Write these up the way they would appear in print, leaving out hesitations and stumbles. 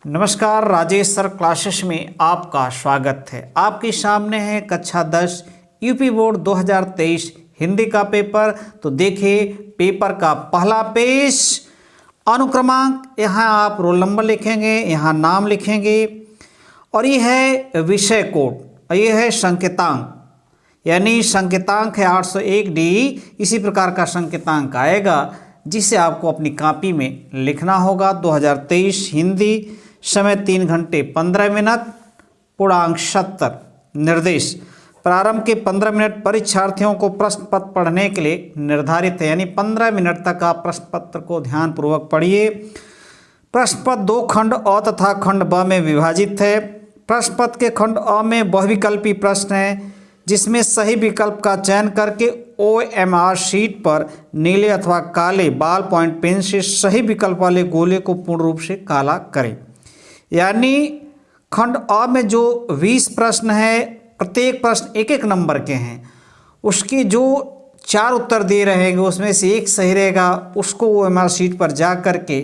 नमस्कार, Rajesh sir classes में आपका स्वागत है। आपके सामने है कक्षा 10 यूपी बोर्ड 2023 हिंदी का पेपर। तो देखिए पेपर का पहला पेज, अनुक्रमांक, यहाँ आप रोल नंबर लिखेंगे, यहाँ नाम लिखेंगे और ये है विषय कोड और ये है संकेतांक, यानी संकेतांक है 801 डी। इसी प्रकार का संकेतांक आएगा जिसे आपको अपनी कॉपी में लिखना होगा। 2023 हिंदी, समय 3 घंटे 15 मिनट, पूर्णांक 70। निर्देश, प्रारंभ के 15 मिनट परीक्षार्थियों को प्रश्न पत्र पढ़ने के लिए निर्धारित है, यानी 15 मिनट तक आप प्रश्न पत्र को ध्यानपूर्वक पढ़िए। प्रश्न पत्र 2 खंड अ तथा खंड ब में विभाजित है। प्रश्न पत्र के खंड अ में बहुविकल्पी प्रश्न है जिसमें सही विकल्प का चयन करके OMR शीट पर नीले अथवा काले बॉल पॉइंट पेन से सही विकल्प वाले गोले को पूर्ण रूप से काला करें। यानी खंड अ में जो 20 प्रश्न है, प्रत्येक प्रश्न एक एक नंबर के हैं, उसके जो 4 उत्तर दे रहेंगे उसमें से एक सही रहेगा, उसको OMR शीट पर जा कर के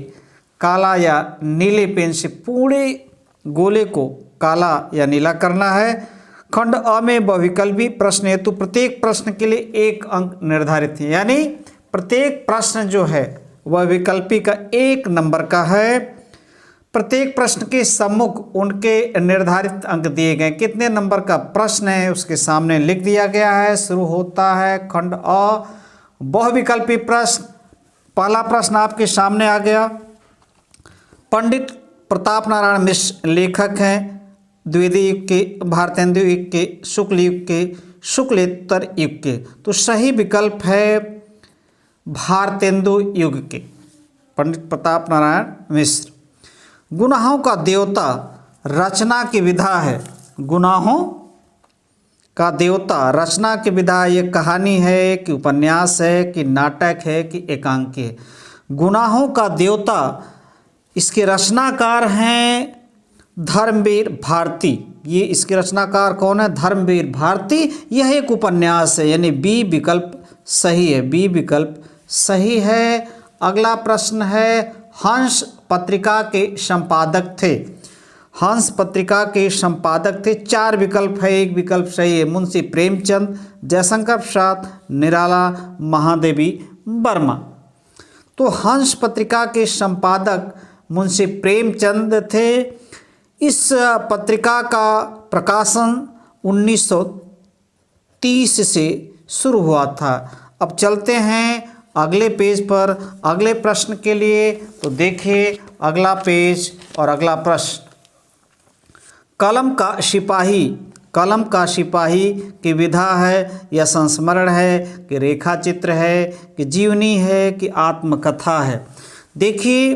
काला या नीले पेन से पूरे गोले को काला या नीला करना है। खंड अ में बहुविकल्पी प्रश्न हेतु प्रत्येक प्रश्न के लिए 1 अंक निर्धारित है, यानी प्रत्येक प्रश्न जो है वह विकल्पी का 1 नंबर का है। प्रत्येक प्रश्न के सम्मुख उनके निर्धारित अंक दिए गए, कितने नंबर का प्रश्न है उसके सामने लिख दिया गया है। शुरू होता है खंड अ, बहुविकल्पी प्रश्न। पहला प्रश्न आपके सामने आ गया। पंडित प्रताप नारायण मिश्र लेखक हैं, द्विवेदी युग के, भारतेंदु युग के, शुक्ल युग के, शुक्लेत्तर युग के। तो सही विकल्प है भारतेंदु युग के, पंडित प्रताप नारायण मिश्र। गुनाहों का देवता रचना की विधा है। गुनाहों का देवता रचना की विधा, ये कहानी है कि उपन्यास है कि नाटक है कि एकांकी है। गुनाहों का देवता, इसके रचनाकार हैं धर्मवीर भारती। ये इसके रचनाकार कौन है? धर्मवीर भारती। यह एक उपन्यास है, यानी बी विकल्प सही है, बी विकल्प सही है। अगला प्रश्न है, हंस पत्रिका के संपादक थे। हंस पत्रिका के संपादक थे, 4 विकल्प है, 1 विकल्प सही है। मुंशी प्रेमचंद, जयशंकर प्रसाद, निराला, महादेवी वर्मा। तो हंस पत्रिका के संपादक मुंशी प्रेमचंद थे। इस पत्रिका का प्रकाशन 1930 से शुरू हुआ था। अब चलते हैं अगले पेज पर, अगले प्रश्न के लिए। तो देखिए अगला पेज और अगला प्रश्न। कलम का सिपाही, कलम का सिपाही की विधा है या संस्मरण है कि रेखा चित्र है कि जीवनी है कि आत्मकथा है। देखिए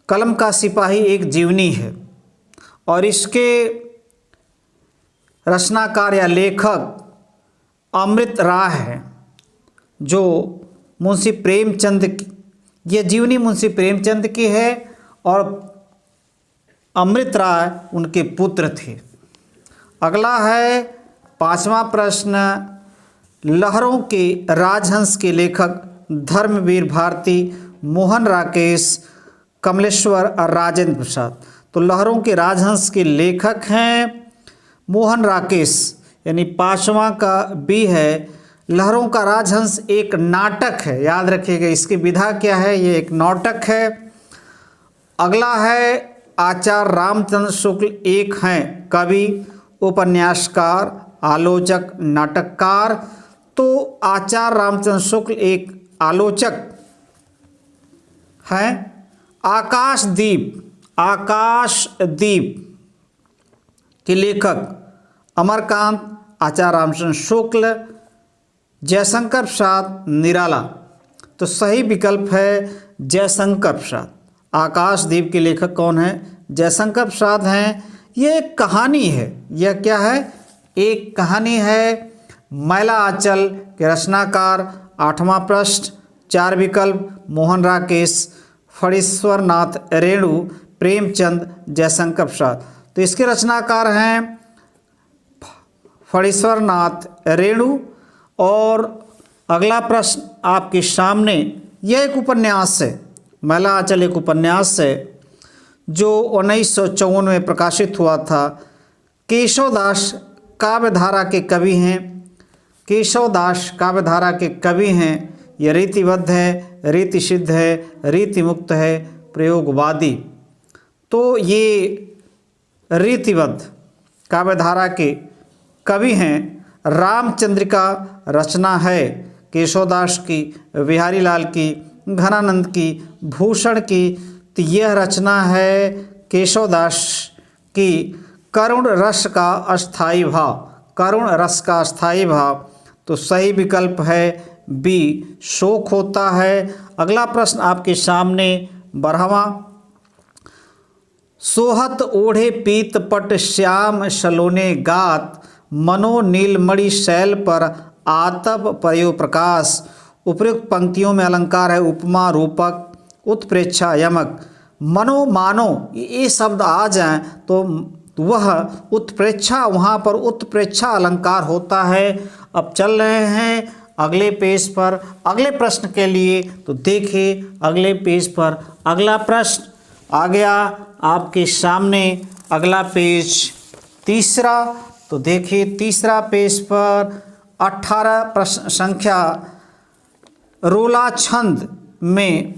कलम का सिपाही एक जीवनी है और इसके रचनाकार या लेखक अमृत राय है, जो मुंशी प्रेमचंद की, यह जीवनी मुंशी प्रेमचंद की है और अमृत राय उनके पुत्र थे। अगला है 5वां प्रश्न। लहरों के राजहंस के लेखक धर्मवीर भारती, मोहन राकेश, कमलेश्वर और राजेंद्र प्रसाद। तो लहरों के राजहंस के लेखक हैं मोहन राकेश, यानी 5वां का बी है। लहरों का राजहंस एक नाटक है, याद रखिएगा इसकी विधा क्या है, ये एक नाटक है। अगला है आचार्य रामचंद्र शुक्ल एक हैं कवि, उपन्यासकार, आलोचक, नाटककार। तो आचार्य रामचंद्र शुक्ल एक आलोचक हैं। आकाशदीप, आकाशदीप के लेखक अमरकांत, आचार्य रामचंद्र शुक्ल, जयशंकर प्रसाद, निराला। तो सही विकल्प है जयशंकर प्रसाद। आकाशदीप के लेखक कौन है? जयशंकर प्रसाद हैं। ये एक कहानी है, यह क्या है? एक कहानी है। मैला आंचल के रचनाकार, 8वां प्रश्न, 4 विकल्प, मोहन राकेश, फणीश्वर नाथ रेणु, प्रेमचंद, जयशंकर प्रसाद। तो इसके रचनाकार हैं फणीश्वर नाथ रेणु। और अगला प्रश्न आपके सामने, यह एक उपन्यास है, मैला आंचल एक उपन्यास है। जो 1954 में प्रकाशित हुआ था। केशवदास काव्यधारा के कवि हैं। केशवदास काव्यधारा के कवि हैं। यह रीतिबद्ध है, रीति सिद्ध है, रीति मुक्त है, प्रयोगवादी। तो ये रीतिबद्ध काव्यधारा के कवि हैं। रामचंद्रिका रचना है केशवदास की, बिहारी लाल की, घनानंद की, भूषण की। तो यह रचना है केशवदास की। करुण रस का अस्थाई भाव, करुण रस का अस्थाई भाव। तो सही विकल्प है बी, शोक होता है। अगला प्रश्न आपके सामने 12वां। सोहत ओढ़े पीत पट श्याम सलोने गात, मनो नीलमणि शैल पर आतप पयो प्रकाश। उपयुक्त पंक्तियों में अलंकार है उपमा, रूपक, उत्प्रेक्षा, यमक। मनो मानो ये शब्द आ जाएं तो वह उत्प्रेक्षा, वहाँ पर उत्प्रेक्षा अलंकार होता है। अब चल रहे हैं अगले पेज पर अगले प्रश्न के लिए। तो देखिए अगले पेज पर अगला प्रश्न आ गया आपके सामने। अगला पेज तीसरा। तो देखिए तीसरा पेज पर 18 प्रश्न संख्या। रोला छंद में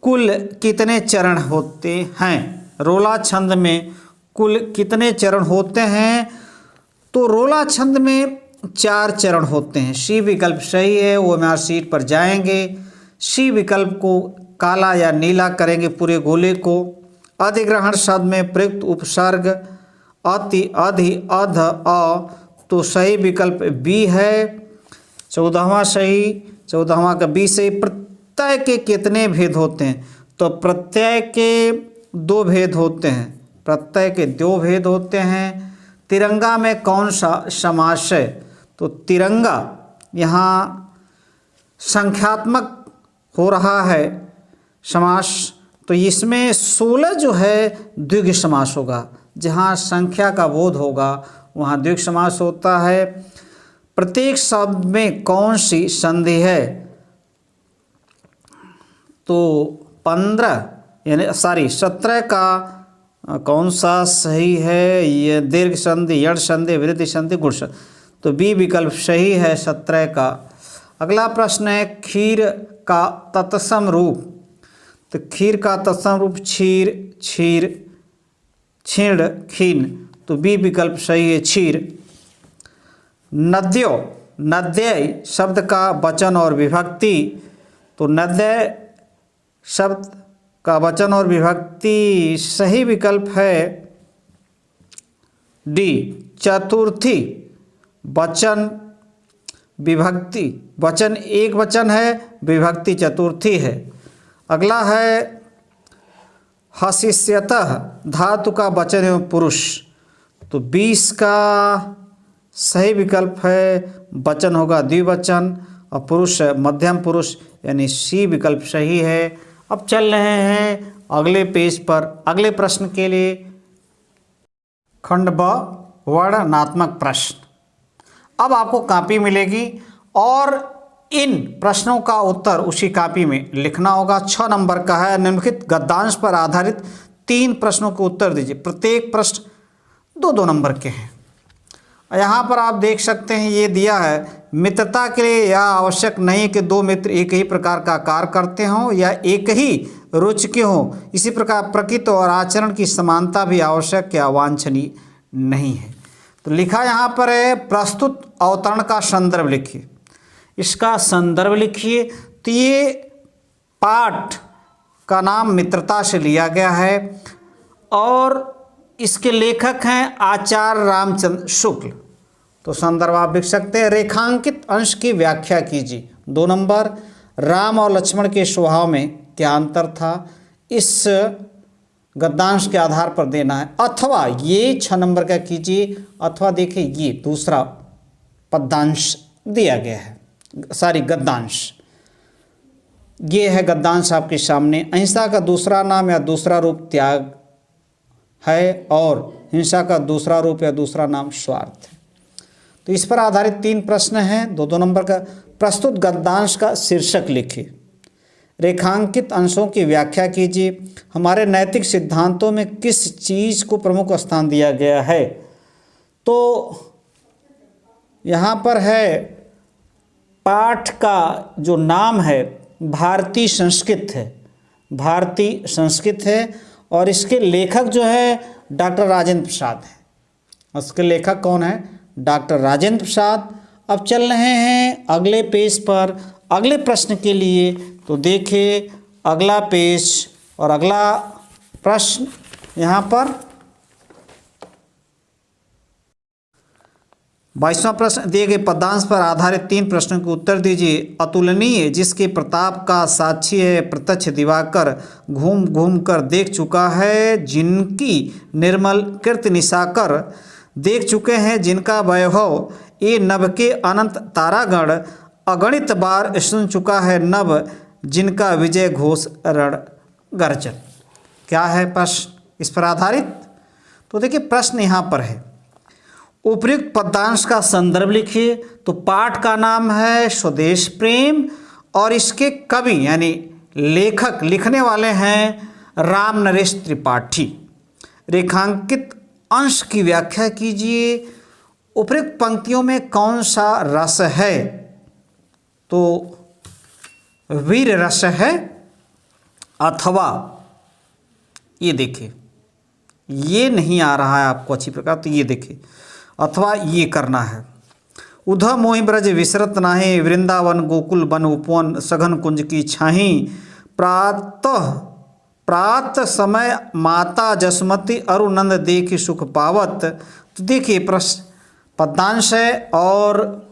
कुल कितने चरण होते हैं? रोला छंद में कुल कितने चरण होते हैं? तो रोला छंद में 4 चरण होते हैं। सी विकल्प सही है, वो हमारे सीट पर जाएंगे। सी विकल्प को काला या नीला करेंगे पूरे गोले को। अधिग्रहण शब्द में प्रयुक्त उपसर्ग अति, अधि, अध, अ। तो सही विकल्प बी है। 14वां सही, 14वां का बी सही। प्रत्यय के कितने भेद होते हैं? तो प्रत्यय के 2 भेद होते हैं। प्रत्यय के 2 भेद होते हैं। तिरंगा में कौन सा समास है? तो तिरंगा यहाँ संख्यात्मक हो रहा है समास। तो इसमें 16 जो है द्विगु समास होगा। जहाँ संख्या का बोध होगा वहाँ द्विगु समास होता है। प्रत्येक शब्द में कौन सी संधि है? तो 17 का कौन सा सही है? ये दीर्घ संधि, यड़ संधि, वृद्धि संधि, गुण संधि। तो बी विकल्प सही है 17 का। अगला प्रश्न है खीर का तत्सम रूप। तो खीर का तत्सम रूप क्षीर, क्षीर, क्षीण, क्षीण। तो बी विकल्प सही है क्षीर। नद्यो, नद्य शब्द का वचन और विभक्ति। तो नद्य शब्द का वचन और विभक्ति सही विकल्प है डी, चतुर्थी। वचन विभक्ति, वचन एक वचन है, विभक्ति चतुर्थी है। अगला है हसिष्यतः, धातु का वचन एवं पुरुष। तो 20 का सही विकल्प है वचन होगा द्विवचन और पुरुष मध्यम पुरुष, यानी सी विकल्प सही है। अब चल रहे हैं अगले पेज पर अगले प्रश्न के लिए। खंड ब, वर्णनात्मक प्रश्न। अब आपको कॉपी मिलेगी और इन प्रश्नों का उत्तर उसी कॉपी में लिखना होगा। 6 नंबर का है। निम्नलिखित गद्यांश पर आधारित 3 प्रश्नों के उत्तर दीजिए। प्रत्येक प्रश्न 2-2 नंबर के हैं। यहाँ पर आप देख सकते हैं ये दिया है, मित्रता के लिए यह आवश्यक नहीं कि 2 मित्र एक ही प्रकार का कार्य करते हों या एक ही रुचि के हों। इसी प्रकार प्रकृति और आचरण की समानता भी आवश्यक या वांछनीय नहीं है। तो लिखा यहाँ पर है प्रस्तुत अवतरण का संदर्भ लिखिए। इसका संदर्भ लिखिए। तो ये पाठ का नाम मित्रता से लिया गया है और इसके लेखक हैं आचार्य रामचंद्र शुक्ल। तो संदर्भ आप लिख सकते हैं। रेखांकित अंश की व्याख्या कीजिए। 2 नंबर, राम और लक्ष्मण के स्वभाव में क्या अंतर था, इस गद्यांश के आधार पर देना है। अथवा ये 6 नंबर का कीजिए। अथवा देखिए ये दूसरा पद्यांश दिया गया है, सॉरी गद्यांश। ये है गद्यांश आपके सामने। अहिंसा का दूसरा नाम या दूसरा रूप त्याग है और हिंसा का दूसरा रूप या दूसरा नाम स्वार्थ है। तो इस पर आधारित 3 प्रश्न हैं। 2-2 नंबर का। प्रस्तुत गद्यांश का शीर्षक लिखिए। रेखांकित अंशों की व्याख्या कीजिए। हमारे नैतिक सिद्धांतों में किस चीज़ को प्रमुख स्थान दिया गया है? तो यहाँ पर है पाठ का जो नाम है भारतीय संस्कृत है, भारतीय संस्कृत है, और इसके लेखक जो है डॉक्टर राजेंद्र प्रसाद है। उसके लेखक कौन है? डॉक्टर राजेंद्र प्रसाद। अब चल रहे हैं अगले पेज पर अगले प्रश्न के लिए। तो देखिए अगला पेज और अगला प्रश्न यहाँ पर 22वां प्रश्न, दिए गए पदांश पर आधारित 3 प्रश्नों के उत्तर दीजिए। अतुलनीय जिसके प्रताप का साक्षी है प्रत्यक्ष दिवाकर घूम घूम कर देख चुका है, जिनकी निर्मल कीर्ति निशाकर देख चुके हैं, जिनका वैभव ये नभ के अनंत तारागण अगणित बार सुन चुका है नभ, जिनका विजय घोष रण गर्जन। क्या है प्रश्न इस पर आधारित? तो देखिए प्रश्न यहाँ पर है, उपयुक्त पदांश का संदर्भ लिखिए। तो पाठ का नाम है स्वदेश प्रेम और इसके कवि यानी लेखक लिखने वाले हैं राम नरेश त्रिपाठी। रेखांकित अंश की व्याख्या कीजिए। उपयुक्त पंक्तियों में कौन सा रस है? तो वीर रस है, अथवा ये देखिए ये नहीं आ रहा है आपको अच्छी प्रकार, तो ये देखिए अथवा ये करना है। उधव मोहि ब्रज विसरत नाहि, वृंदावन गोकुल बन उपवन सघन कुंज की छाही, प्रातः समय माता जसमती अरुनंद देखि सुख पावत। तो देखिए प्रश्न पदांश है और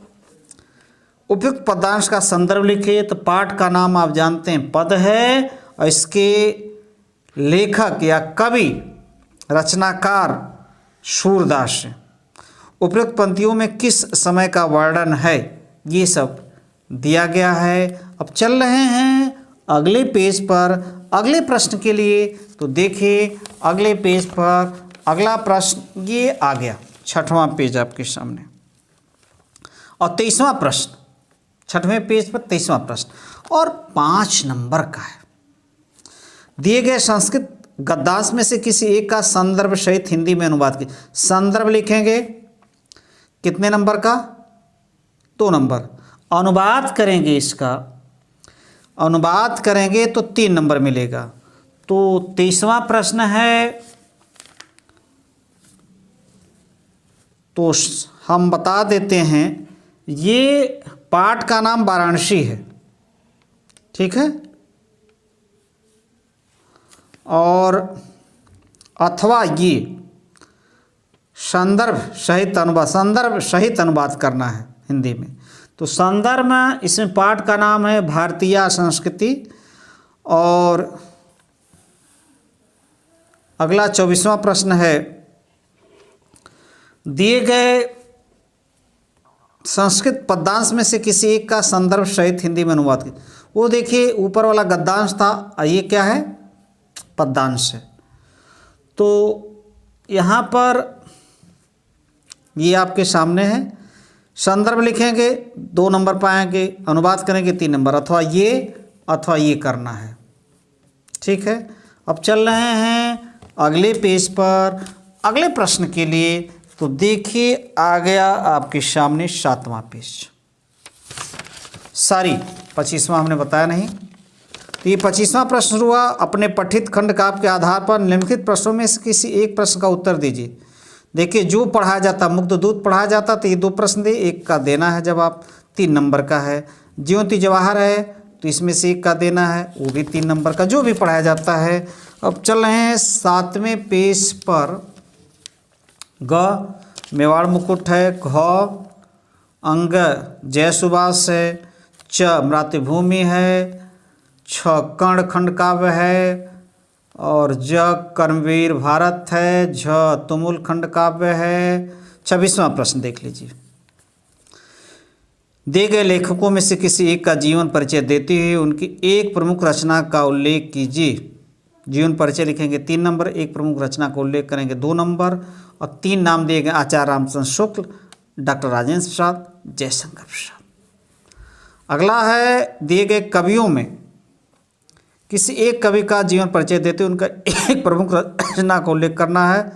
उपयुक्त पदांश का संदर्भ लिखिए। तो पाठ का नाम आप जानते हैं पद है, और इसके लेखक या कवि रचनाकार सूरदास। उपयुक्त पंक्तियों में किस समय का वर्णन है? ये सब दिया गया है। अब चल रहे हैं अगले पेज पर अगले प्रश्न के लिए। तो देखिए अगले पेज पर अगला प्रश्न ये आ गया, 6वां पेज आपके सामने, और 23वां प्रश्न 6वें पेज पर 23वां प्रश्न और 5 नंबर का है। दिए गए संस्कृत गद्यांश में से किसी एक का संदर्भ सहित हिंदी में अनुवाद कीजिए। संदर्भ लिखेंगे कितने नंबर का? 2 नंबर। अनुवाद करेंगे, इसका अनुवाद करेंगे तो 3 नंबर मिलेगा। तो 23वां प्रश्न है, तो हम बता देते हैं ये पाठ का नाम वाराणसी है, ठीक है, और अथवा ये संदर्भ सहित अनुवाद करना है हिंदी में। तो संदर्भ में इसमें पाठ का नाम है भारतीय संस्कृति। और अगला 24वां प्रश्न है, दिए गए संस्कृत पद्यांश में से किसी एक का संदर्भ सहित हिंदी में अनुवाद कीजिए। वो देखिए ऊपर वाला गद्यांश था, ये क्या है? पद्यांश है। तो यहाँ पर ये आपके सामने है। संदर्भ लिखेंगे 2 नंबर पाएंगे, अनुवाद करेंगे 3 नंबर, अथवा ये करना है, ठीक है। अब चल रहे हैं अगले पेज पर अगले प्रश्न के लिए। तो देखिए आ गया आपके सामने 7वां पेज, 25वां हमने बताया नहीं। तो ये 25वां प्रश्न हुआ, अपने पठित खंड काव्य के आधार पर निम्नलिखित प्रश्नों में से किसी एक प्रश्न का उत्तर दीजिए। देखिए जो पढ़ाया जाता, मुग्ध दूत पढ़ाया जाता तो ये 2 प्रश्न दे, एक का देना है जवाब, 3 नंबर का है। ज्योति जवाहर है तो इसमें से एक का देना है, वो भी 3 नंबर का, जो भी पढ़ाया जाता है। अब चल रहे हैं 7वें पेज पर। ग मेवाड़ मुकुट है, घ अंग जय सुभाष है, च मातृभूमि है, छ कर्ण खंड काव्य है, और ज कर्मवीर भारत है, झ तुमुल खंड काव्य है। 26वां प्रश्न देख लीजिए। दिए गए लेखकों में से किसी एक का जीवन परिचय देते हुए उनकी एक प्रमुख रचना का उल्लेख कीजिए। जीवन परिचय लिखेंगे 3 नंबर, एक प्रमुख रचना का उल्लेख करेंगे 2 नंबर, और 3 नाम दिए गए आचार्य रामचंद्र शुक्ल, डॉक्टर राजेंद्र प्रसाद, जयशंकर प्रसाद। अगला है दिए गए कवियों में किसी एक कवि का जीवन परिचय देते उनका एक प्रमुख रचना का उल्लेख करना है।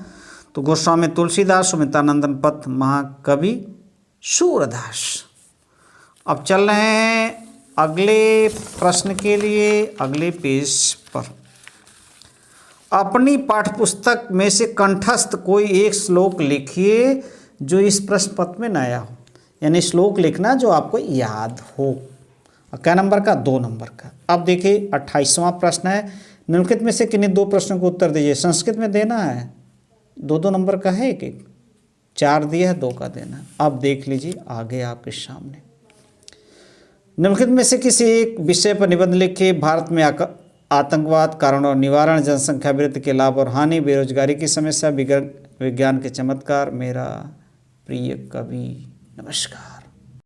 तो गोस्वामी तुलसीदास, सुमित्रानंदन पथ, महाकवि सूरदास। अब चल रहे हैं अगले प्रश्न के लिए, अगले पेज पर। अपनी पाठ्यपुस्तक में से कंठस्थ कोई एक श्लोक लिखिए जो इस प्रश्न पत्र में नया हो, यानी श्लोक लिखना जो आपको याद हो। क्या नंबर का? 2 नंबर का। अब देखिए 28वां प्रश्न है, निम्नलिखित में से किन्हीं 2 प्रश्नों को उत्तर दीजिए। संस्कृत में देना है, 2-2 नंबर का है, एक 4 दिया है, 2 का देना है। अब देख लीजिए आगे आपके सामने, निम्नलिखित में से किसी एक विषय पर निबंध लिखिए। भारत में आतंकवाद, कारण और निवारण, जनसंख्या वृद्धि के लाभ और हानि, बेरोजगारी की समस्या, विज्ञान के चमत्कार। मेरा प्रिय कवि, नमस्कार।